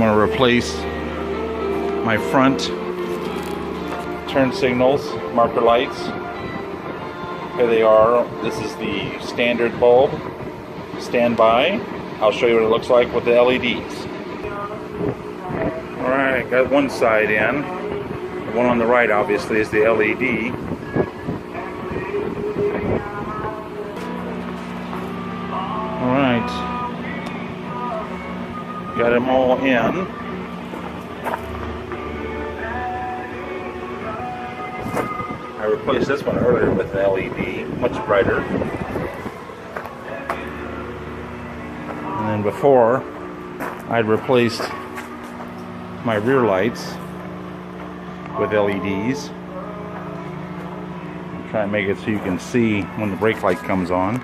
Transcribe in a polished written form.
going to replace my front turn signals, marker lights. Here they are. This is the standard bulb, standby. I'll show you what it looks like with the LEDs. Alright, got one side in. The one on the right obviously is the LED. Alright, got them all in. I replaced this one earlier with an LED, much brighter. And then before, I'd replaced my rear lights with LEDs. Try and make it so you can see when the brake light comes on.